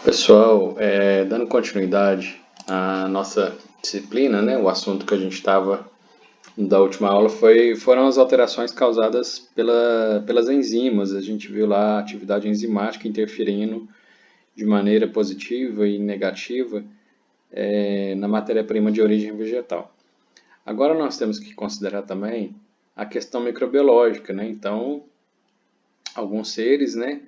Pessoal, dando continuidade à nossa disciplina, né, o assunto que a gente estava da última aula foram as alterações causadas pelas enzimas. A gente viu lá a atividade enzimática interferindo de maneira positiva e negativa na matéria-prima de origem vegetal. Agora nós temos que considerar também a questão microbiológica, né? Então, alguns seres, né,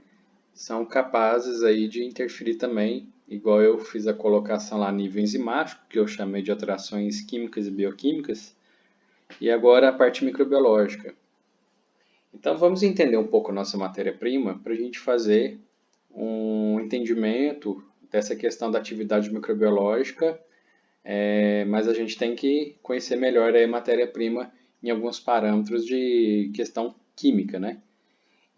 são capazes aí de interferir também, igual eu fiz a colocação lá a nível enzimático, que eu chamei de alterações químicas e bioquímicas, e agora a parte microbiológica. Então vamos entender um pouco a nossa matéria-prima para a gente fazer um entendimento dessa questão da atividade microbiológica, mas a gente tem que conhecer melhor a matéria-prima em alguns parâmetros de questão química, né?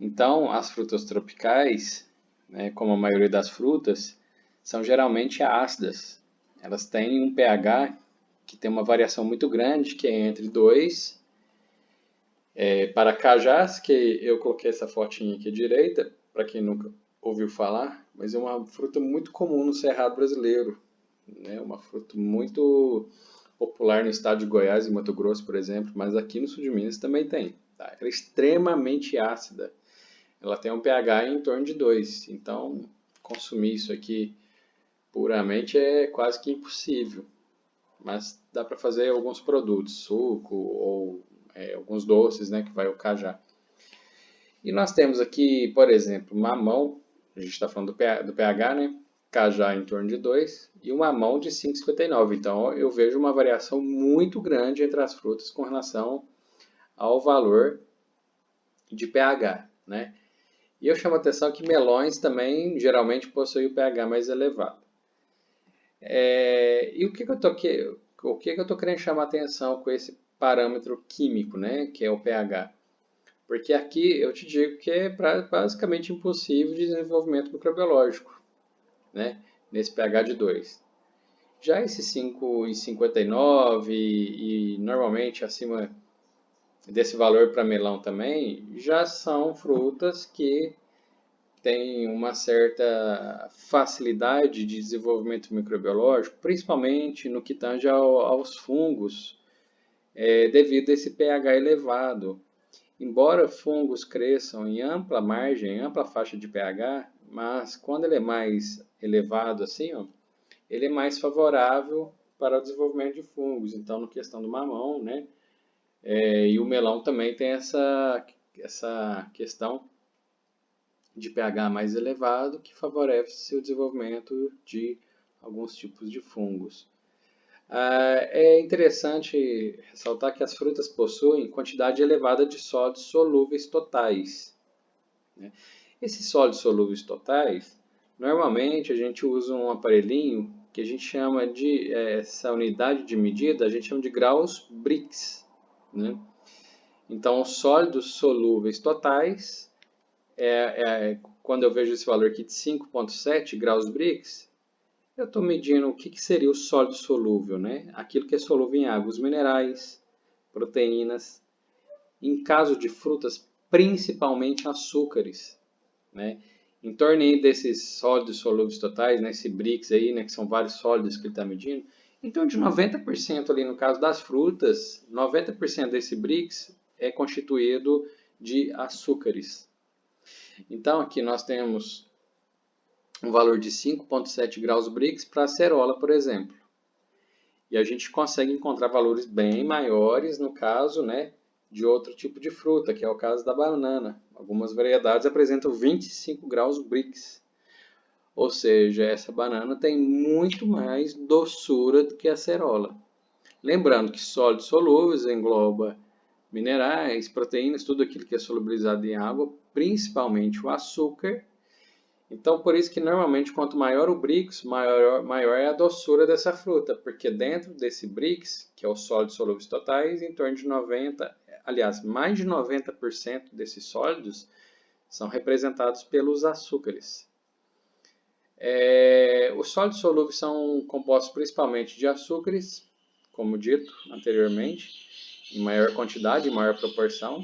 Então, as frutas tropicais, né, como a maioria das frutas, são geralmente ácidas. Elas têm um pH que tem uma variação muito grande, que é entre 2. Para cajás, que eu coloquei essa fotinha aqui à direita, para quem nunca ouviu falar, mas é uma fruta muito comum no Cerrado brasileiro. Né? Uma fruta muito popular no estado de Goiás e Mato Grosso, por exemplo, mas aqui no sul de Minas também tem. Tá? Ela é extremamente ácida. Ela tem um pH em torno de 2, então consumir isso aqui puramente é quase que impossível. Mas dá para fazer alguns produtos, suco ou alguns doces, né, que vai o cajá. E nós temos aqui, por exemplo, mamão, a gente está falando do pH, né? Cajá em torno de 2 e o mamão de 5,59. Então eu vejo uma variação muito grande entre as frutas com relação ao valor de pH, né? E eu chamo a atenção que melões também geralmente possuem o pH mais elevado. E o que eu estou querendo chamar a atenção com esse parâmetro químico, né, que é o pH? Porque aqui eu te digo que é basicamente impossível de desenvolvimento microbiológico, né, nesse pH de 2. Já esse 5,59 e normalmente acima desse valor para melão também, já são frutas que tem uma certa facilidade de desenvolvimento microbiológico, principalmente no que tange aos fungos, devido a esse pH elevado. Embora fungos cresçam em ampla margem, em ampla faixa de pH, mas quando ele é mais elevado assim, ó, ele é mais favorável para o desenvolvimento de fungos. Então, na questão do mamão, né, e o melão também tem essa questão de pH mais elevado que favorece o desenvolvimento de alguns tipos de fungos. É interessante ressaltar que as frutas possuem quantidade elevada de sólidos solúveis totais. Né? Esses sólidos solúveis totais, normalmente a gente usa um aparelhinho que a gente chama de, essa unidade de medida, a gente chama de graus Brix. Né? Então, os sólidos solúveis totais quando eu vejo esse valor aqui de 5,7 graus Brix, eu estou medindo o que seria o sólido solúvel, né? Aquilo que é solúvel em água, os minerais, proteínas, em caso de frutas, principalmente açúcares, né? Em torno aí desses sólidos solúveis totais, né? Esse Brix aí, né? Que são vários sólidos que ele está medindo, em torno de 90% ali no caso das frutas, 90% desse Brix é constituído de açúcares. Então, aqui nós temos um valor de 5,7 graus Brix para a acerola, por exemplo. E a gente consegue encontrar valores bem maiores no caso, né, de outro tipo de fruta, que é o caso da banana. Algumas variedades apresentam 25 graus Brix. Ou seja, essa banana tem muito mais doçura do que a acerola. Lembrando que sólidos solúveis engloba minerais, proteínas, tudo aquilo que é solubilizado em água, principalmente o açúcar. Então, por isso que normalmente quanto maior o Brix, maior é a doçura dessa fruta, porque dentro desse Brix, que é o sólidos solúveis totais, em torno de 90, aliás, mais de 90% desses sólidos são representados pelos açúcares. Os sólidos solúveis são compostos principalmente de açúcares, como dito anteriormente, em maior quantidade, em maior proporção,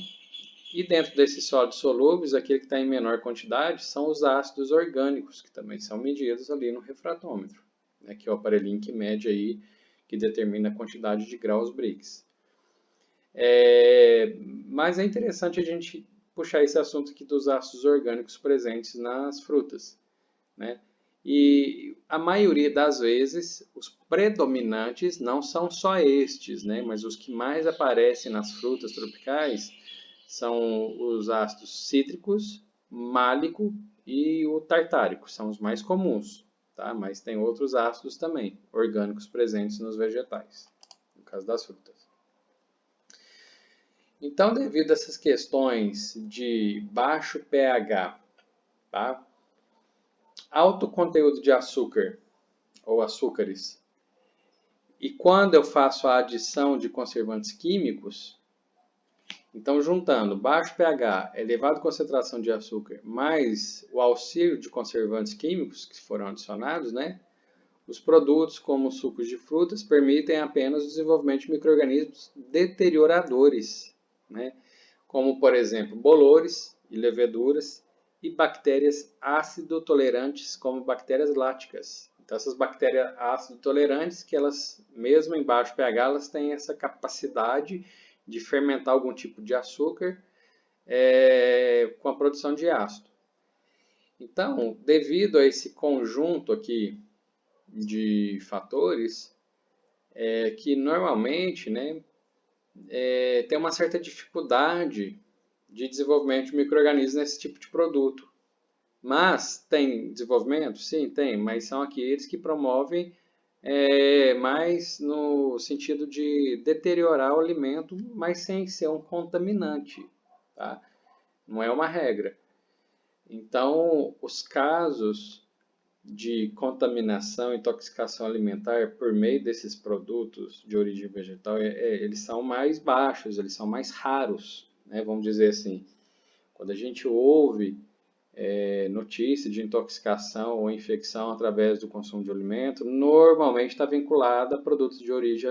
E dentro desses sólidos solúveis, aquele que está em menor quantidade são os ácidos orgânicos, que também são medidos ali no refratômetro, né, que é o aparelhinho que mede aí, que determina a quantidade de graus Brix. Mas é interessante a gente puxar esse assunto aqui dos ácidos orgânicos presentes nas frutas, né? E a maioria das vezes, os predominantes não são só estes, né? Mas os que mais aparecem nas frutas tropicais são os ácidos cítricos, málico e o tartárico, são os mais comuns, tá? Mas tem outros ácidos também, orgânicos presentes nos vegetais, no caso das frutas. Então, devido a essas questões de baixo pH, tá? Alto conteúdo de açúcar ou açúcares, e quando eu faço a adição de conservantes químicos, então juntando baixo pH, elevada concentração de açúcar, mais o auxílio de conservantes químicos que foram adicionados, né? Os produtos como sucos de frutas permitem apenas o desenvolvimento de micro-organismos deterioradores, né? Como, por exemplo, bolores e leveduras e bactérias ácido-tolerantes, como bactérias láticas. Então, essas bactérias ácido-tolerantes, que elas, mesmo em baixo pH, elas têm essa capacidade de fermentar algum tipo de açúcar com a produção de ácido. Então, devido a esse conjunto aqui de fatores, que normalmente, né, tem uma certa dificuldade de desenvolvimento de micro-organismos nesse tipo de produto. Mas tem desenvolvimento? Sim, tem, mas são aqueles que promovem mais no sentido de deteriorar o alimento, mas sem ser um contaminante, tá? Não é uma regra. Então, os casos de contaminação e intoxicação alimentar por meio desses produtos de origem vegetal, eles são mais baixos, eles são mais raros, né? Vamos dizer assim. Quando a gente ouve notícia de intoxicação ou infecção através do consumo de alimento, normalmente está vinculada a produtos de origem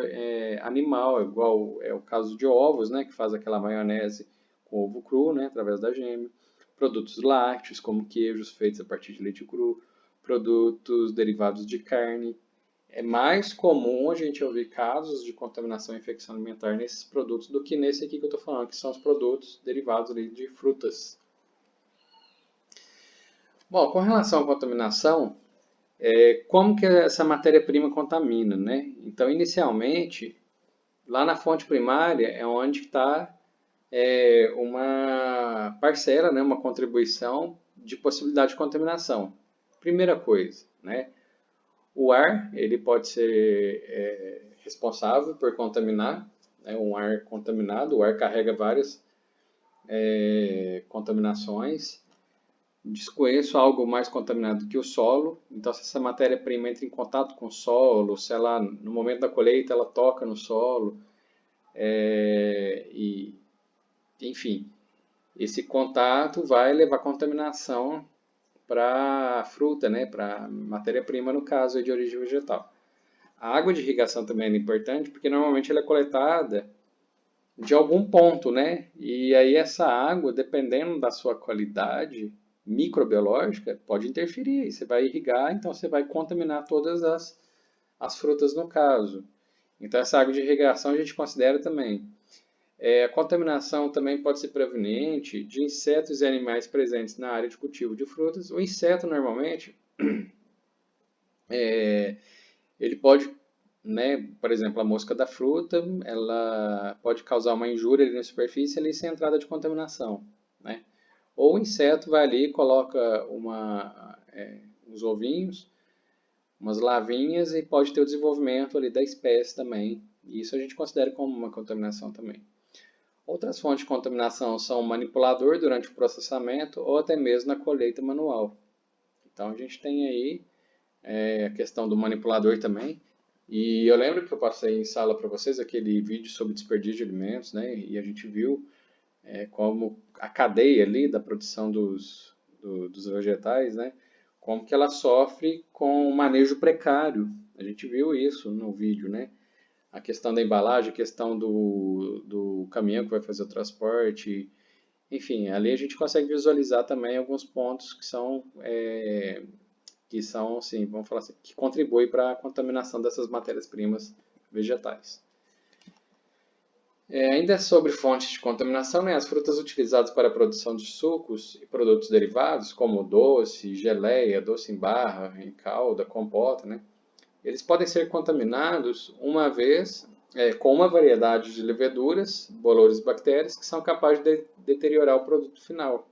animal, igual é o caso de ovos, né? Que faz aquela maionese com ovo cru, né? Através da gema. Produtos lácteos, como queijos feitos a partir de leite cru, produtos derivados de carne. É mais comum a gente ouvir casos de contaminação e infecção alimentar nesses produtos do que nesse aqui que eu estou falando, que são os produtos derivados ali de frutas. Bom, com relação à contaminação, como que essa matéria-prima contamina, né? Então, inicialmente, lá na fonte primária é onde está uma parcela, né, uma contribuição de possibilidade de contaminação. Primeira coisa, né, o ar ele pode ser responsável por contaminar, né, um ar contaminado, o ar carrega várias contaminações. Desconheço algo mais contaminado que o solo, então se essa matéria-prima entra em contato com o solo, se ela no momento da colheita ela toca no solo, enfim, esse contato vai levar contaminação para a fruta, né, para a matéria-prima, no caso de origem vegetal. A água de irrigação também é importante, porque normalmente ela é coletada de algum ponto, né? E aí essa água, dependendo da sua qualidade microbiológica, pode interferir. Você vai irrigar, então você vai contaminar todas as frutas no caso. Então essa água de irrigação a gente considera também. A contaminação também pode ser proveniente de insetos e animais presentes na área de cultivo de frutas. O inseto, normalmente, ele pode, né, por exemplo, a mosca da fruta, ela pode causar uma injúria ali na superfície ali sem entrada de contaminação, né? Ou o inseto vai ali e coloca uns ovinhos, umas larvinhas e pode ter o desenvolvimento ali da espécie também. E isso a gente considera como uma contaminação também. Outras fontes de contaminação são o manipulador durante o processamento ou até mesmo na colheita manual. Então a gente tem aí a questão do manipulador também. E eu lembro que eu passei em sala para vocês aquele vídeo sobre desperdício de alimentos, né? E a gente viu como a cadeia ali da produção dos vegetais, né? Como que ela sofre com um manejo precário. A gente viu isso no vídeo, né? A questão da embalagem, a questão do caminhão que vai fazer o transporte, Enfim, ali a gente consegue visualizar também alguns pontos que são, assim, vamos falar assim, que contribuem para a contaminação dessas matérias-primas vegetais. Ainda sobre fontes de contaminação, né, as frutas utilizadas para a produção de sucos e produtos derivados, como doce, geleia, doce em barra, em calda, compota, né, eles podem ser contaminados com uma variedade de leveduras, bolores e bactérias que são capazes de deteriorar o produto final.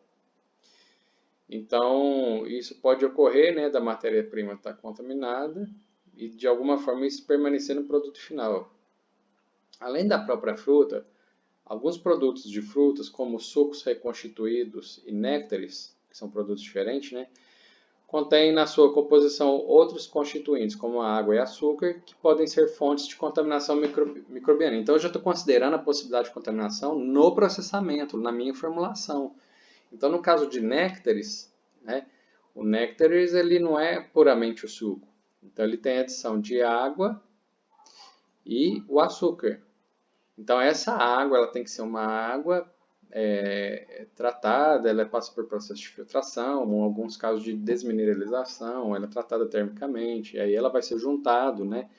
Então, isso pode ocorrer, né, da matéria-prima estar contaminada e de alguma forma isso permanecer no produto final. Além da própria fruta, alguns produtos de frutas, como sucos reconstituídos e néctares, que são produtos diferentes, né, contêm na sua composição outros constituintes, como a água e açúcar, que podem ser fontes de contaminação microbiana. Então, eu já estou considerando a possibilidade de contaminação no processamento, na minha formulação. Então, no caso de néctares, né, o néctares ele não é puramente o suco. Então, ele tem a adição de água e o açúcar. Então, essa água ela tem que ser uma água tratada, ela passa por processo de filtração, em alguns casos de desmineralização, ela é tratada termicamente, aí ela vai ser juntado, né,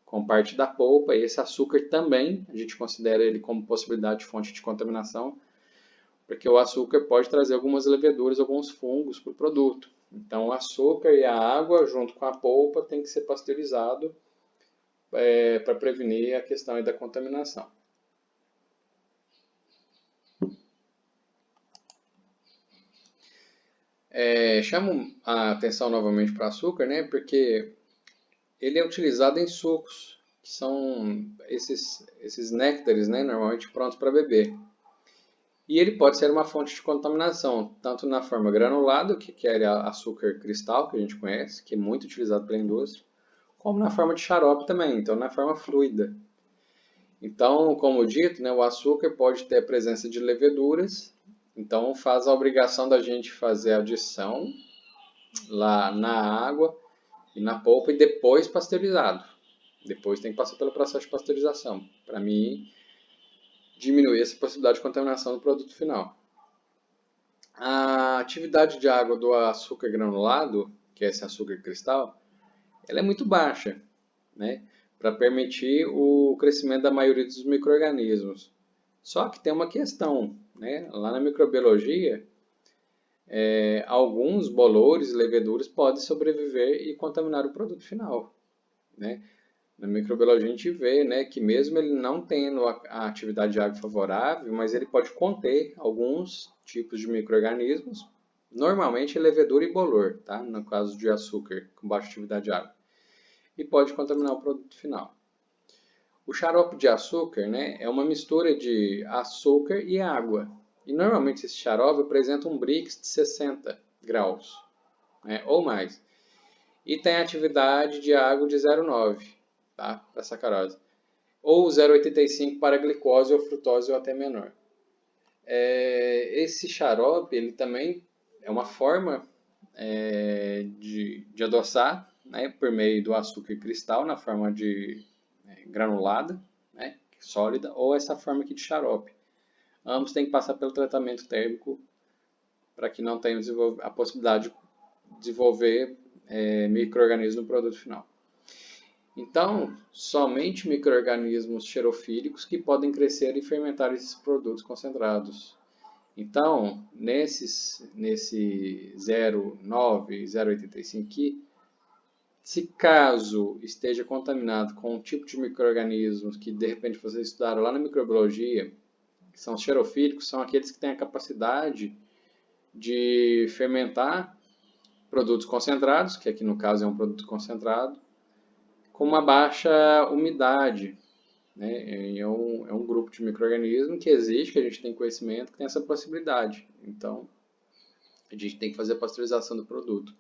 com parte da polpa, e esse açúcar também, a gente considera ele como possibilidade de fonte de contaminação, porque o açúcar pode trazer algumas leveduras, alguns fungos para o produto. Então, o açúcar e a água, junto com a polpa, tem que ser pasteurizado para prevenir a questão da contaminação. Chamo a atenção novamente para o açúcar, né? Porque ele é utilizado em sucos, que são esses néctares, né? Normalmente prontos para beber. E ele pode ser uma fonte de contaminação, tanto na forma granulada, que é açúcar cristal, que a gente conhece, que é muito utilizado pela indústria, como na forma de xarope também, então na forma fluida. Então, como dito, né, o açúcar pode ter a presença de leveduras, então faz a obrigação da gente fazer a adição lá na água e na polpa e depois pasteurizado. Depois tem que passar pelo processo de pasteurização, para mim diminuir essa possibilidade de contaminação do produto final. A atividade de água do açúcar granulado, que é esse açúcar cristal, ela é muito baixa, né, para permitir o crescimento da maioria dos micro-organismos. Só que tem uma questão, né, lá na microbiologia, alguns bolores e leveduras podem sobreviver e contaminar o produto final, né? Na microbiologia a gente vê, né, que mesmo ele não tendo a atividade de água favorável, mas ele pode conter alguns tipos de micro-organismos, normalmente levedura e bolor, tá? No caso de açúcar com baixa atividade de água, e pode contaminar o produto final. O xarope de açúcar, né, é uma mistura de açúcar e água, e normalmente esse xarope apresenta um Brix de 60 graus, né, ou mais, e tem atividade de água de 0,9, tá, para sacarose, ou 0,85 para glicose ou frutose ou até menor. Esse xarope ele também é uma forma de adoçar, né, por meio do açúcar cristal na forma de granulada, né, sólida, ou essa forma aqui de xarope. Ambos têm que passar pelo tratamento térmico para que não tenha a possibilidade de desenvolver micro-organismos no produto final. Então, somente micro-organismos xerofílicos que podem crescer e fermentar esses produtos concentrados. Então, nesse 0,9, 0,85 aqui, se caso esteja contaminado com um tipo de micro-organismos que de repente vocês estudaram lá na microbiologia, que são os xerofílicos, são aqueles que têm a capacidade de fermentar produtos concentrados, que aqui no caso é um produto concentrado, com uma baixa umidade, né? É um grupo de micro-organismos que existe, que a gente tem conhecimento, que tem essa possibilidade. Então, a gente tem que fazer a pasteurização do produto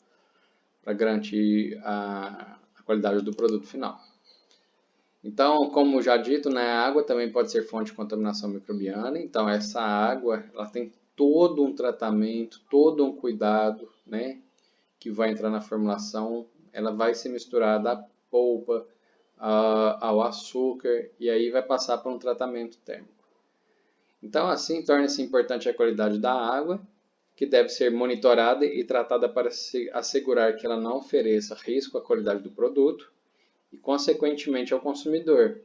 para garantir a qualidade do produto final. Então, como já dito, né, a água também pode ser fonte de contaminação microbiana. Então, essa água ela tem todo um tratamento, todo um cuidado, né, que vai entrar na formulação. Ela vai ser misturada à polpa, ao açúcar, e aí vai passar por um tratamento térmico. Então, assim, torna-se importante a qualidade da água, que deve ser monitorada e tratada para assegurar que ela não ofereça risco à qualidade do produto e, consequentemente, ao consumidor,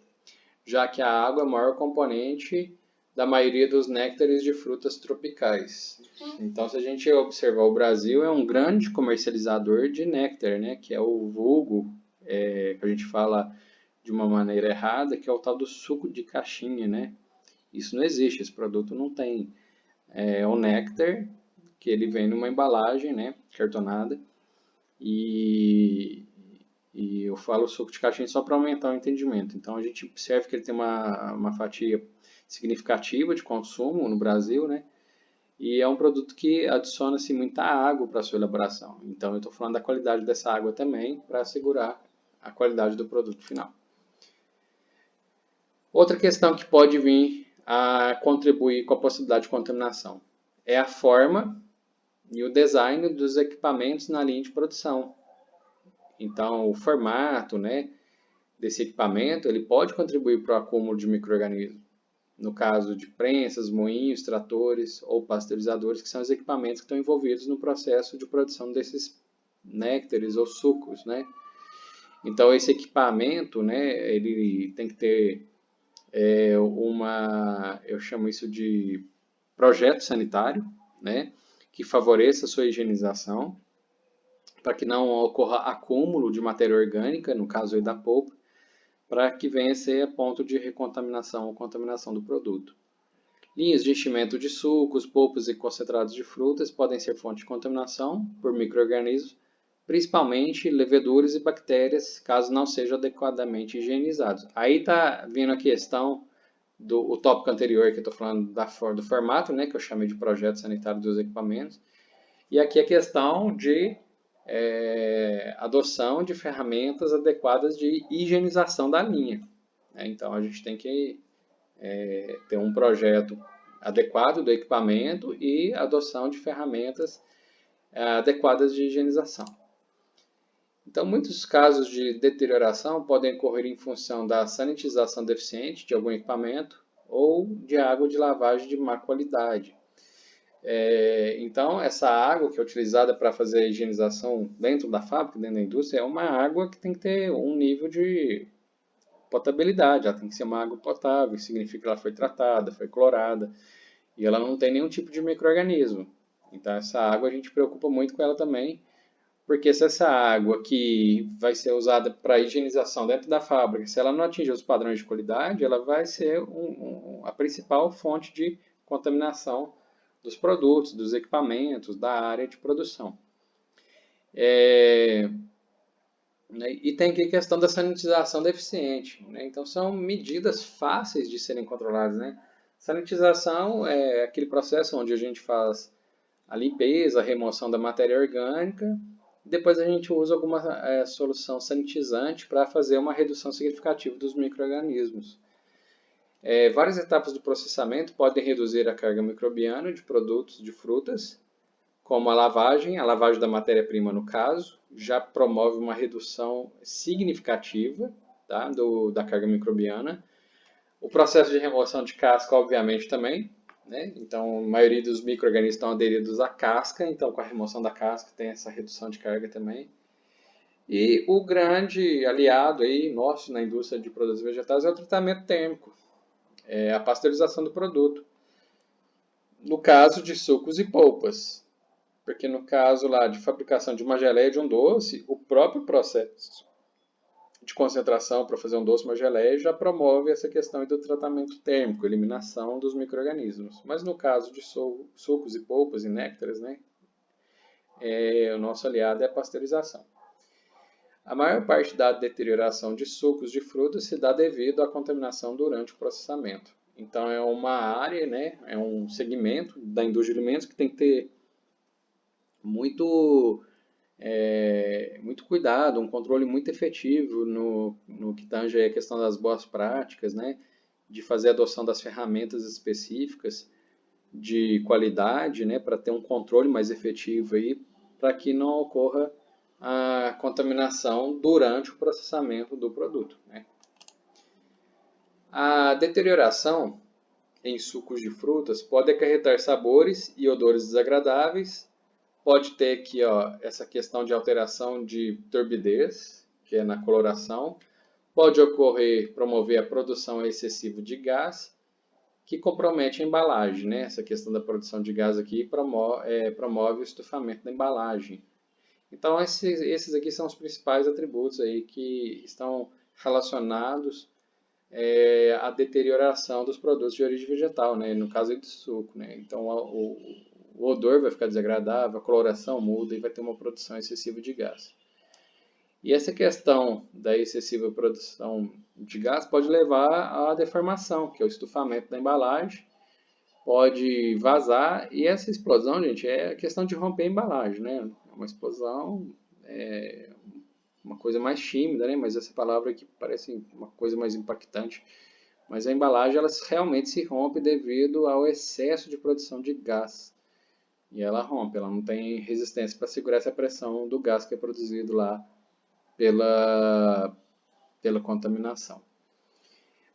já que a água é o maior componente da maioria dos néctares de frutas tropicais. Então, se a gente observar, o Brasil é um grande comercializador de néctar, né, que é o vulgo, que a gente fala de uma maneira errada, que é o tal do suco de caixinha, né? Isso não existe, esse produto não tem. É o néctar, que ele vem numa embalagem, né, cartonada, e, e eu falo suco de caixinha só para aumentar o entendimento. Então a gente observa que ele tem uma fatia significativa de consumo no Brasil, né, e é um produto que adiciona-se muita água para a sua elaboração. Então eu estou falando da qualidade dessa água também para assegurar a qualidade do produto final. Outra questão que pode vir a contribuir com a possibilidade de contaminação é a forma e o design dos equipamentos na linha de produção. Então, o formato, né, desse equipamento ele pode contribuir para o acúmulo de micro-organismos. No caso de prensas, moinhos, tratores ou pasteurizadores, que são os equipamentos que estão envolvidos no processo de produção desses néctares ou sucos, né? Então, esse equipamento, né, ele tem que ter eu chamo isso de projeto sanitário, né, que favoreça a sua higienização, para que não ocorra acúmulo de matéria orgânica, no caso aí da polpa, para que venha a ser a ponto de recontaminação ou contaminação do produto. Linhas de enchimento de sucos, polpas e concentrados de frutas podem ser fonte de contaminação por micro-organismos, principalmente leveduras e bactérias, caso não sejam adequadamente higienizados. Aí está vindo a questão o tópico anterior que eu estou falando do formato, né, que eu chamei de projeto sanitário dos equipamentos, e aqui a questão de adoção de ferramentas adequadas de higienização da linha. Né? Então a gente tem que ter um projeto adequado do equipamento e adoção de ferramentas adequadas de higienização. Então, muitos casos de deterioração podem ocorrer em função da sanitização deficiente de algum equipamento ou de água de lavagem de má qualidade. Então, essa água que é utilizada para fazer a higienização dentro da fábrica, dentro da indústria, é uma água que tem que ter um nível de potabilidade. Ela tem que ser uma água potável, que significa que ela foi tratada, foi clorada, e ela não tem nenhum tipo de micro-organismo. Então, essa água a gente preocupa muito com ela também, porque se essa água que vai ser usada para higienização dentro da fábrica, se ela não atingir os padrões de qualidade, ela vai ser a principal fonte de contaminação dos produtos, dos equipamentos, da área de produção. E tem aqui a questão da sanitização deficiente. Né? Então, são medidas fáceis de serem controladas. Né? Sanitização é aquele processo onde a gente faz a limpeza, a remoção da matéria orgânica. Depois a gente usa alguma solução sanitizante para fazer uma redução significativa dos micro-organismos. Várias etapas do processamento podem reduzir a carga microbiana de produtos de frutas, como a lavagem da matéria-prima no caso, já promove uma redução significativa da carga microbiana. O processo de remoção de casca, obviamente, também. Né? Então, a maioria dos micro-organismos estão aderidos à casca, então com a remoção da casca tem essa redução de carga também. E o grande aliado aí nosso na indústria de produtos vegetais é o tratamento térmico, a pasteurização do produto. No caso de sucos e polpas, porque no caso lá de fabricação de uma geleia de um doce, o próprio processo de concentração para fazer um doce, uma geleia, já promove essa questão do tratamento térmico, eliminação dos micro-organismos. Mas no caso de sucos e polpas e néctares, né, o nosso aliado é a pasteurização. A maior parte da deterioração de sucos de frutas se dá devido à contaminação durante o processamento. Então é uma área, né, é um segmento da indústria de alimentos que tem que ter muito cuidado, um controle muito efetivo no que tange a questão das boas práticas, né? De fazer a adoção das ferramentas específicas de qualidade, né? Para ter um controle mais efetivo aí, para que não ocorra a contaminação durante o processamento do produto. Né? A deterioração em sucos de frutas pode acarretar sabores e odores desagradáveis. Pode ter aqui, ó, essa questão de alteração de turbidez, que é na coloração. Pode promover a produção excessiva de gás, que compromete a embalagem, né? Essa questão da produção de gás aqui promove o estufamento da embalagem. Então, esses aqui são os principais atributos aí que estão relacionados à deterioração dos produtos de origem vegetal, né? No caso de suco, né? Então, o odor vai ficar desagradável, a coloração muda e vai ter uma produção excessiva de gás. E essa questão da excessiva produção de gás pode levar à deformação, que é o estufamento da embalagem, pode vazar, e essa explosão, gente, é questão de romper a embalagem, né? Uma explosão é uma coisa mais tímida, né? Mas essa palavra aqui parece uma coisa mais impactante. Mas a embalagem, ela realmente se rompe devido ao excesso de produção de gás. E ela rompe, ela não tem resistência para segurar essa pressão do gás que é produzido lá pela contaminação.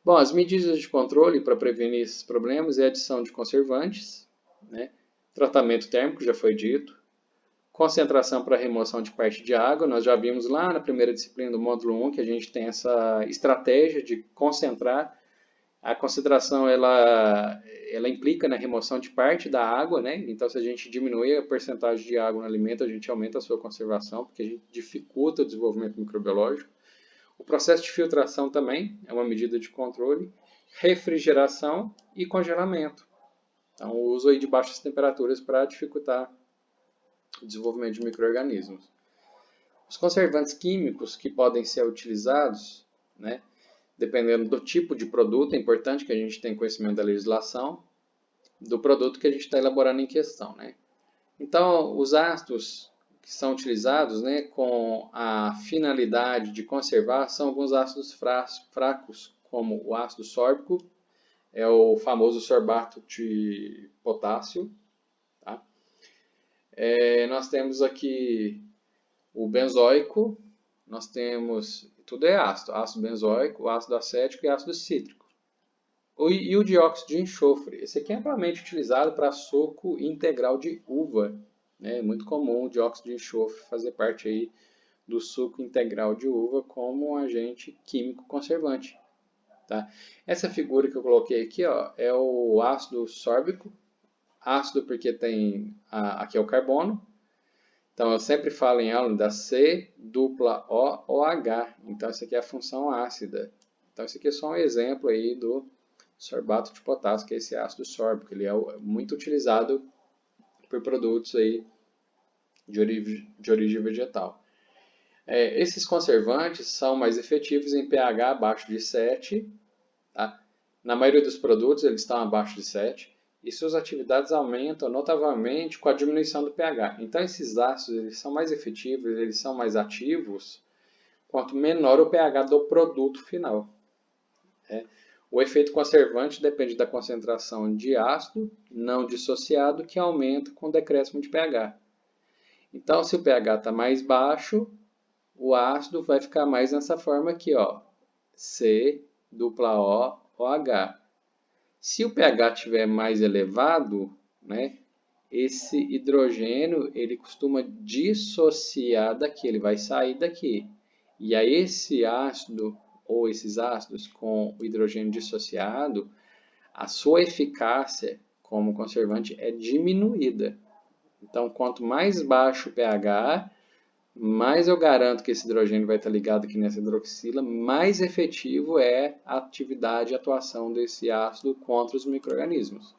Bom, as medidas de controle para prevenir esses problemas é a adição de conservantes, né? Tratamento térmico, já foi dito, concentração para remoção de parte de água. Nós já vimos lá na primeira disciplina do módulo 1 que a gente tem essa estratégia de concentrar. A concentração ela implica na remoção de parte da água, né? Então, se a gente diminuir a porcentagem de água no alimento, a gente aumenta a sua conservação, porque a gente dificulta o desenvolvimento microbiológico. O processo de filtração também é uma medida de controle. Refrigeração e congelamento. Então, o uso aí de baixas temperaturas para dificultar o desenvolvimento de micro-organismos. Os conservantes químicos que podem ser utilizados, né? Dependendo do tipo de produto, é importante que a gente tenha conhecimento da legislação do produto que a gente está elaborando em questão, né? Então, os ácidos que são utilizados, né, com a finalidade de conservar são alguns ácidos fracos, como o ácido sórbico, é o famoso sorbato de potássio. Tá? Nós temos aqui o benzoico, nós temos, tudo é ácido benzoico, ácido acético e ácido cítrico. E o dióxido de enxofre, esse aqui é amplamente utilizado para suco integral de uva. É muito comum o dióxido de enxofre fazer parte aí do suco integral de uva como um agente químico conservante. Tá? Essa figura que eu coloquei aqui, ó, é o ácido sórbico. Ácido porque tem aqui é o carbono. Então eu sempre falo em aula da C-O-OH. Então essa aqui é a função ácida. Então esse aqui é só um exemplo aí do sorbato de potássio, que é esse ácido sórbico. Ele é muito utilizado por produtos aí de origem vegetal. Esses conservantes são mais efetivos em pH abaixo de 7. Tá? Na maioria dos produtos eles estão abaixo de 7. E suas atividades aumentam notavelmente com a diminuição do pH. Então esses ácidos eles são mais efetivos, eles são mais ativos quanto menor o pH do produto final. O efeito conservante depende da concentração de ácido não dissociado que aumenta com o decréscimo de pH. Então, se o pH está mais baixo, o ácido vai ficar mais nessa forma aqui, ó, C-O-O-H. Se o pH estiver mais elevado, né, esse hidrogênio ele costuma dissociar daqui, ele vai sair daqui. E aí esse ácido ou esses ácidos com o hidrogênio dissociado, a sua eficácia como conservante é diminuída. Então, quanto mais baixo o pH, mais eu garanto que esse hidrogênio vai estar ligado aqui nessa hidroxila, mais efetivo é a atividade e atuação desse ácido contra os micro-organismos.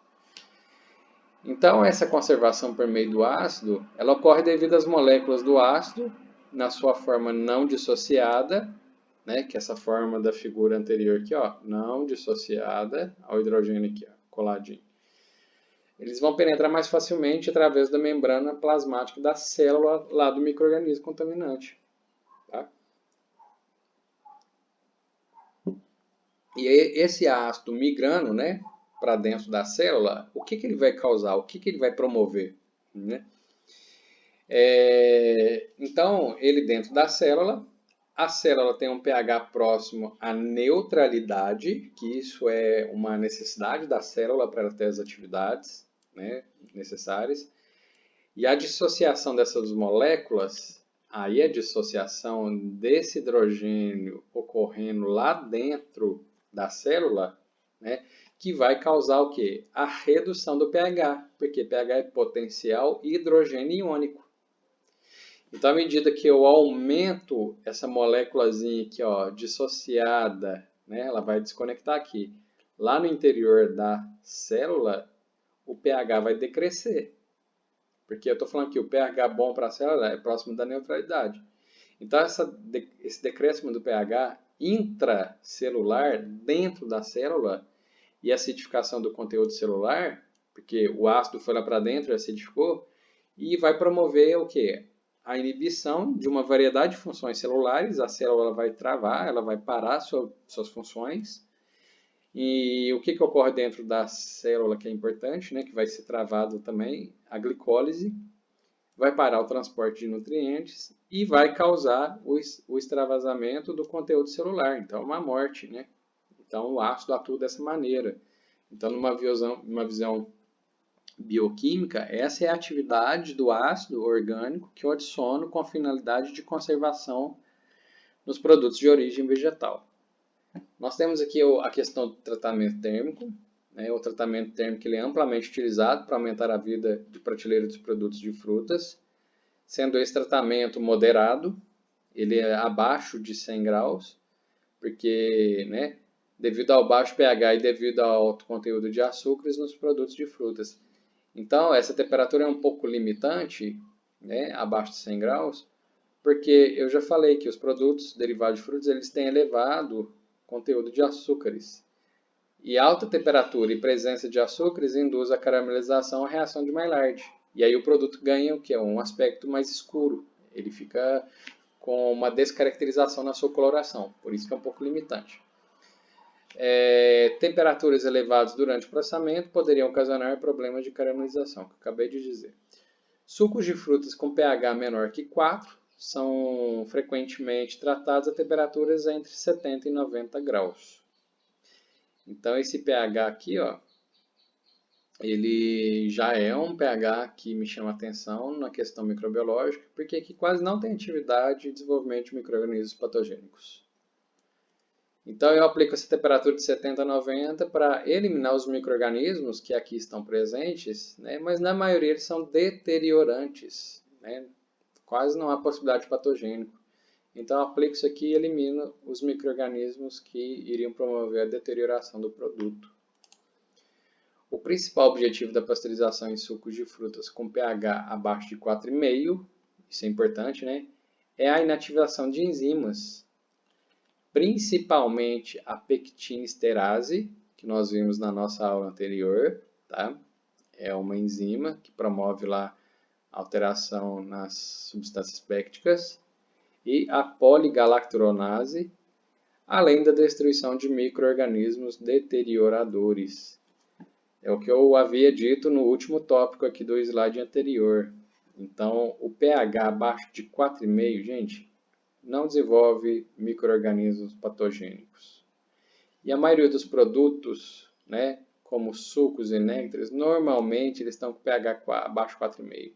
Então, essa conservação por meio do ácido, ela ocorre devido às moléculas do ácido, na sua forma não dissociada, né, que é essa forma da figura anterior aqui, ó, não dissociada ao hidrogênio aqui, ó, coladinho. Eles vão penetrar mais facilmente através da membrana plasmática da célula lá do micro-organismo contaminante. Tá? E esse ácido migrando, né, para dentro da célula, o que ele vai causar? O que ele vai promover? Né? Então, ele dentro da célula, a célula tem um pH próximo à neutralidade, que isso é uma necessidade da célula para ela ter as atividades, né, necessárias. E a dissociação dessas moléculas, aí a dissociação desse hidrogênio ocorrendo lá dentro da célula, né, que vai causar o quê? A redução do pH, porque pH é potencial hidrogênio iônico. Então, à medida que eu aumento essa moléculazinha aqui, ó, dissociada, né, ela vai desconectar aqui, lá no interior da célula, o pH vai decrescer. Porque eu estou falando que o pH bom para a célula é próximo da neutralidade. Então, esse decréscimo do pH intracelular, dentro da célula, e a acidificação do conteúdo celular, porque o ácido foi lá para dentro e acidificou, e vai promover o quê? A inibição de uma variedade de funções celulares, a célula vai travar, ela vai parar suas funções. E o que ocorre dentro da célula que é importante, né, que vai ser travado também, a glicólise, vai parar o transporte de nutrientes e vai causar o extravasamento do conteúdo celular, então uma morte, né? Então o ácido atua dessa maneira. Então numa visão bioquímica, essa é a atividade do ácido orgânico que eu adiciono com a finalidade de conservação nos produtos de origem vegetal. Nós temos aqui a questão do tratamento térmico. Né? O tratamento térmico ele é amplamente utilizado para aumentar a vida de prateleira dos produtos de frutas, sendo esse tratamento moderado, ele é abaixo de 100 graus, porque, né, devido ao baixo pH e devido ao alto conteúdo de açúcares nos produtos de frutas. Então, essa temperatura é um pouco limitante, né, abaixo de 100 graus, porque eu já falei que os produtos derivados de frutas eles têm elevado conteúdo de açúcares. E alta temperatura e presença de açúcares induz a caramelização e a reação de Maillard. E aí o produto ganha o que? Um aspecto mais escuro. Ele fica com uma descaracterização na sua coloração. Por isso que é um pouco limitante. Temperaturas elevadas durante o processamento poderiam ocasionar problemas de caramelização, que eu acabei de dizer. Sucos de frutas com pH menor que 4 são frequentemente tratados a temperaturas entre 70 e 90 graus. Então, esse pH aqui, ó, ele já é um pH que me chama atenção na questão microbiológica, porque aqui quase não tem atividade e desenvolvimento de micro-organismos patogênicos. Então, eu aplico essa temperatura de 70 a 90 para eliminar os micro-organismos que aqui estão presentes, né? Mas na maioria eles são deteriorantes, né? Quase não há possibilidade de patogênico. Então, eu aplico isso aqui e elimino os micro-organismos que iriam promover a deterioração do produto. O principal objetivo da pasteurização em sucos de frutas com pH abaixo de 4,5, isso é importante, né? É a inativação de enzimas, principalmente a pectinesterase, que nós vimos na nossa aula anterior, tá? É uma enzima que promove lá a alteração nas substâncias pêcticas, e a poligalacturonase, além da destruição de micro-organismos deterioradores. É o que eu havia dito no último tópico aqui do slide anterior. Então, o pH abaixo de 4,5, gente, não desenvolve micro-organismos patogênicos. E a maioria dos produtos, né, como sucos e néctares, normalmente eles estão com pH abaixo de 4,5.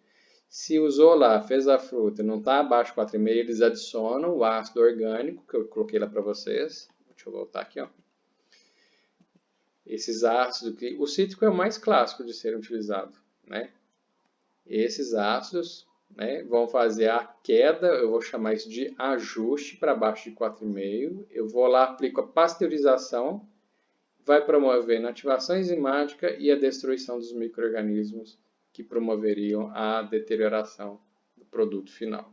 Se usou lá, fez a fruta, não está abaixo de 4,5, eles adicionam o ácido orgânico, que eu coloquei lá para vocês. Deixa eu voltar aqui, ó. Esses ácidos, o cítrico é o mais clássico de ser utilizado, né? Esses ácidos, né, vão fazer a queda, eu vou chamar isso de ajuste para baixo de 4,5. Eu vou lá, aplico a pasteurização, vai promover a inativação enzimática e a destruição dos micro-organismos que promoveriam a deterioração do produto final.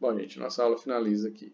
Bom, gente, nossa aula finaliza aqui.